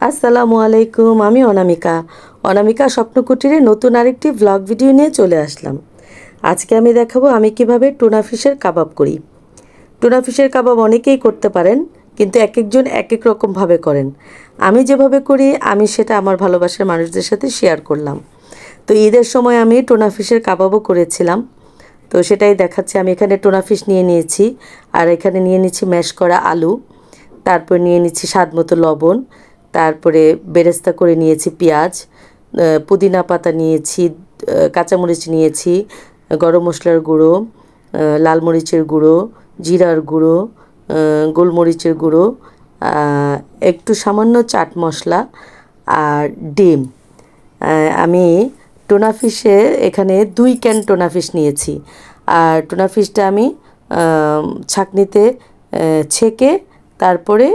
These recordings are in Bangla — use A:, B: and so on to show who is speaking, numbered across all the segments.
A: আসসালামু আলাইকুম। আমি অনামিকা। অনামিকা স্বপ্নকুটিরে নতুন আরেকটি ভ্লগ ভিডিও নিয়ে চলে আসলাম। আজকে আমি দেখাবো আমি কিভাবে টুনা ফিশের কাবাব করি। টুনা ফিশের কাবাব অনেকেই করতে পারেন, কিন্তু এক একজন এক এক রকমভাবে করেন। আমি যেভাবে করি আমি সেটা আমার ভালোবাসার মানুষদের সাথে শেয়ার করলাম। তো ঈদের সময় আমি টুনা ফিশের কাবাবও করেছিলাম। তো সেটাই দেখাচ্ছি। আমি এখানে টুনা ফিশ নিয়ে নিয়েছি, আর এখানে নিয়ে নিচ্ছি ম্যাশ করা আলু, তারপর নিয়ে নিচ্ছি স্বাদ মতো লবণ, তারপরে বেরেস্তা করে নিয়েছি পেঁয়াজ, পুদিনা পাতা নিয়েছি, কাঁচামরিচ নিয়েছি, গরম মশলার গুঁড়ো, লাল মরিচের গুঁড়ো, জিরার গুঁড়ো, গোলমরিচের গুঁড়ো, একটু সামান্য চাট মশলা আর ডিম। আমি টুনা ফিশে এখানে 2 ক্যান টুনা ফিশ নিয়েছি। আর টুনা ফিশটা আমি ছাঁকনিতে ছেঁকে তারপরে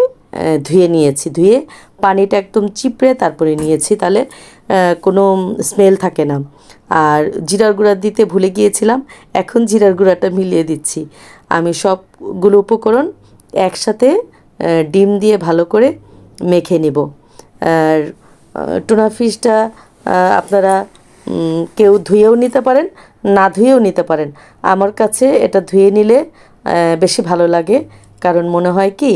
A: ধুয়ে নিয়েছি। ধুয়ে পানিটা একদম চিপড়ে তারপরে নিয়েছি, তাহলে কোনো স্মেল থাকে না। আর জিরার গুঁড়া দিতে ভুলে গিয়েছিলাম, এখন জিরার গুঁড়াটা মিলিয়ে দিচ্ছি। আমি সবগুলো উপকরণ একসাথে ডিম দিয়ে ভালো করে মেখে নেব। আর টুনা ফিশটা আপনারা কেউ ধুয়েও নিতে পারেন, না ধুয়েও নিতে পারেন। আমার কাছে এটা ধুয়ে নিলে বেশি ভালো লাগে, কারণ মনে হয় কি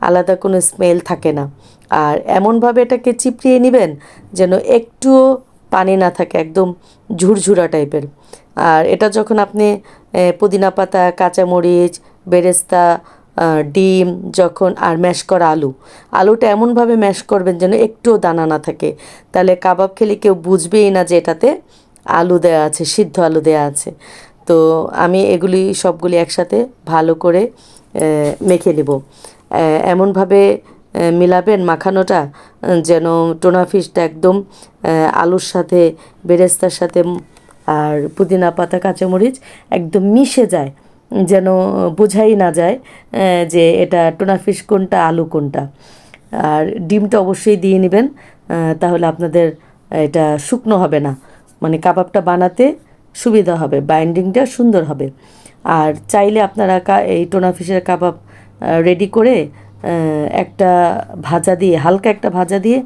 A: আলাদা কোনো স্মেল থাকে না। আর এমনভাবে এটাকে চিপড়িয়ে নেবেন যেন একটুও পানি না থাকে, একদম ঝুরঝুরা টাইপের। আর এটা যখন আপনি পুদিনা পাতা, কাঁচামরিচ, বেরেস্তা, ডিম যখন আর ম্যাশ করা আলুটা এমনভাবে ম্যাশ করবেন যেন একটুও দানা না থাকে, তাহলে কাবাব খেলে কেউ বুঝবেই না যে এটাতে আলু দেওয়া আছে, সিদ্ধ আলু দেওয়া আছে। তো আমি এগুলি সবগুলি একসাথে ভালো করে মেখে নেব। এমনভাবে মিলাবেন মাখানোটা যেন টুনা ফিশটা একদম আলুর সাথে, বেরেস্তার সাথে আর পুদিনা পাতা, কাঁচামরিচ একদম মিশে যায়, যেন বোঝাই না যায় যে এটা টুনা ফিশ কোনটা, আলু কোনটা। আর ডিমটা অবশ্যই দিয়ে নেবেন, তাহলে আপনাদের এটা শুকনো হবে না, মানে কাবাবটা বানাতে সুবিধা হবে, বাইন্ডিংটা সুন্দর হবে। আর চাইলে আপনারা এই টুনা ফিশের কাবাব রেডি করে একটা ভাজা দিয়ে, হালকা একটা ভাজা দিয়ে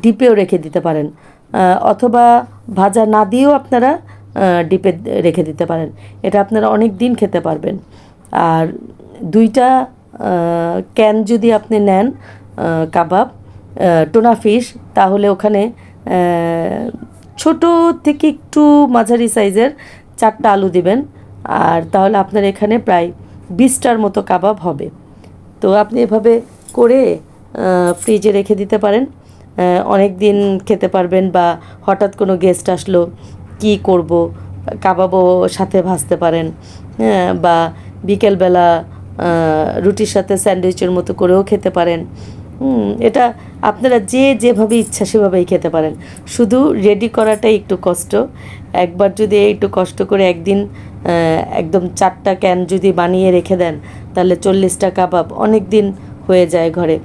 A: ডিপেও রেখে দিতে পারেন, অথবা ভাজা না দিয়েও আপনারা ডিপে রেখে দিতে পারেন। এটা আপনারা অনেক দিন খেতে পারবেন। আর 2টা ক্যান যদি আপনি নেন কাবাব টুনা ফিশ, তাহলে ওখানে ছোট থেকে একটু মাঝারি সাইজের 4টা আলু দিবেন, আর তাহলে আপনার এখানে প্রায় 20টার মতো কাবাব হবে। তো আপনি এভাবে করে ফ্রিজে রেখে দিতে পারেন, অনেক দিন খেতে পারবেন। বা হঠাৎ কোনো গেস্ট আসলো, কি করব, কাবাবও সাথে ভাজতে পারেন, বা বিকেলবেলা রুটির সাথে স্যান্ডউইচের মতো করেও খেতে পারেন। এটা আপনারা যেভাবে ইচ্ছা সেভাবেই খেতে পারেন, শুধু রেডি করাটাই একটু কষ্ট। একবার যদি একটু কষ্ট করে একদিন একদম 4টা ক্যান যদি বানিয়ে রেখে দেন, তাহলে 40টা কাবাব অনেক দিন হয়ে যায় ঘরে।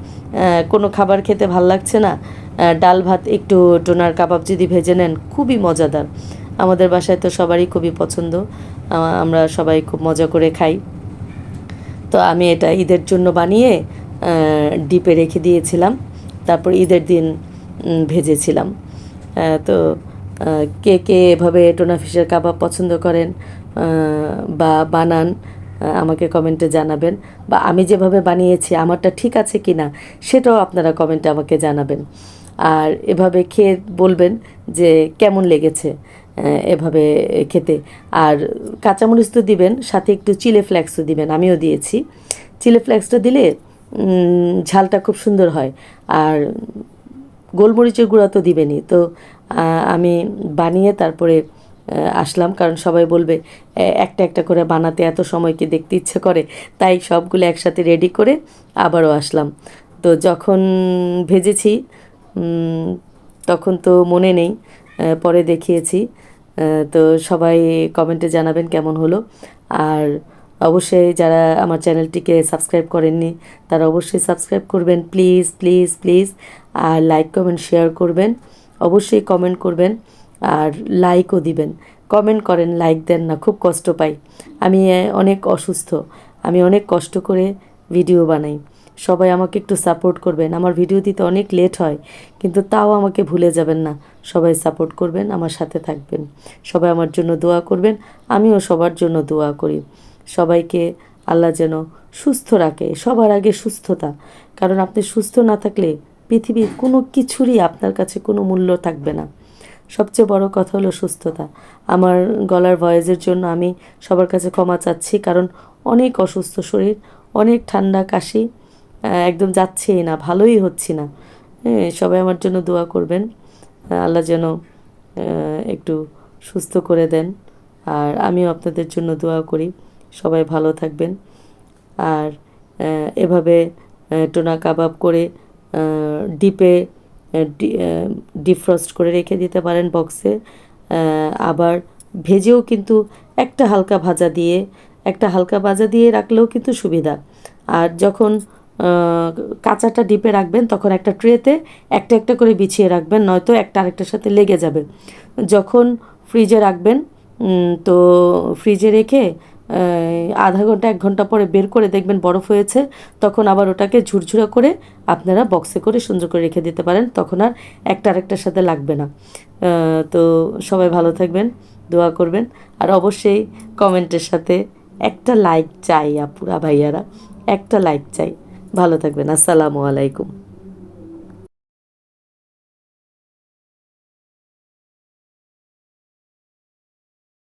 A: কোনো খাবার খেতে ভাল লাগছে না, ডাল ভাত একটু টুনার কাবাব যদি ভেজে নেন, খুবই মজাদার। আমাদের বাসায় তো সবারই খুবই পছন্দ, আমরা সবাই খুব মজা করে খাই। তো আমি এটা ঈদের জন্য বানিয়ে ডিপে রেখে দিয়েছিলাম, তারপর ঈদের দিন ভেজেছিলাম। তো কে কে এভাবে টুনা ফিশের কাবাব পছন্দ করেন বা বানান, আমাকে কমেন্টে জানাবেন। বা আমি যেভাবে বানিয়েছি আমারটা ঠিক আছে কি না সেটাও আপনারা কমেন্টে আমাকে জানাবেন। আর এভাবে খেয়ে বলবেন যে কেমন লেগেছে এভাবে খেতে। আর কাঁচামরিচ তো দিবেন, সাথে একটু চিলি ফ্লেক্সও দিবেন, আমিও দিয়েছি। চিলি ফ্লেক্সটা দিলে ঝালটা খুব সুন্দর হয়। আর গোলমরিচের গুঁড়া তো দিবেনই। তো আমি বানিয়ে তারপরে আসলাম, কারণ সবাই বলবে একটা একটা করে বানাতে এত সময় কি দেখতে ইচ্ছে করে, তাই সবগুলো একসাথে রেডি করে আবারও আসলাম। তো যখন ভেজেছি তখন তো মনে নেই, পরে দেখিয়েছি। তো সবাই কমেন্টে জানাবেন কেমন হলো। আর অবশ্যই যারা আমার চ্যানেলটিকে সাবস্ক্রাইব করেননি তারা অবশ্যই সাবস্ক্রাইব করবেন, প্লিজ প্লিজ প্লিজ। আর লাইক কমেন্ট শেয়ার করবেন, অবশ্যই কমেন্ট করবেন আর লাইকও দিবেন। কমেন্ট করেন, লাইক দেন না, খুব কষ্ট পাই। আমি অনেক অসুস্থ, আমি অনেক কষ্ট করে ভিডিও বানাই। সবাই আমাকে একটু সাপোর্ট করবেন। আমার ভিডিও দিতে অনেক লেট হয়, কিন্তু তাও আমাকে ভুলে যাবেন না। সবাই সাপোর্ট করবেন, আমার সাথে থাকবেন, সবাই আমার জন্য দোয়া করবেন, আমিও সবার জন্য দোয়া করি। সবাইকে আল্লাহ যেন সুস্থ রাখে, সবার আগে সুস্থতা। কারণ আপনি সুস্থ না থাকলে পৃথিবীর কোনো কিছুরই আপনার কাছে কোনো মূল্য থাকবে না। সবচেয়ে বড় কথা হলো সুস্থতা। আমার গলার ভয়েসের জন্য আমি সবার কাছে ক্ষমা চাচ্ছি, কারণ অনেক অসুস্থ শরীর, অনেক ঠান্ডা কাশি, একদম যাচ্ছেই না, ভালোই হচ্ছি না। হ্যাঁ, সবাই আমার জন্য দোয়া করবেন, আল্লাহ যেন একটু সুস্থ করে দেন। আর আমিও আপনাদের জন্য দোয়া করি, সবাই ভালো থাকবেন। আর এভাবে টোনা কাবাব করে ডিপে ডিফ্রস্ট করে রেখে দিতে পারেন বক্সে। আবার ভেজেও কিন্তু একটা হালকা ভাজা দিয়ে রাখলেও কিন্তু সুবিধা। আর যখন কাঁচাটা ডিপে রাখবেন তখন একটা ট্রেতে একটা একটা করে বিছিয়ে রাখবেন, নয়তো একটা আরেকটার সাথে লেগে যাবে। যখন ফ্রিজে রাখবেন, তো ফ্রিজে রেখে আধা ঘন্টা 1 ঘন্টা পরে বের করে দেখবেন বরফ হয়েছে, তখন আবার ওটাকে ঝুরঝুরা করে আপনারা বক্সে করে সুন্দর করে রেখে দিতে পারেন, তখন আর একটা আরেকটার সাথে লাগবে না। তো সবাই ভালো থাকবেন, দোয়া করবেন। আর অবশ্যই কমেন্টের সাথে একটা লাইক চাই আপুরা ভাইয়ারা, একটা লাইক চাই। ভালো থাকবেন, আসসালামু আলাইকুম।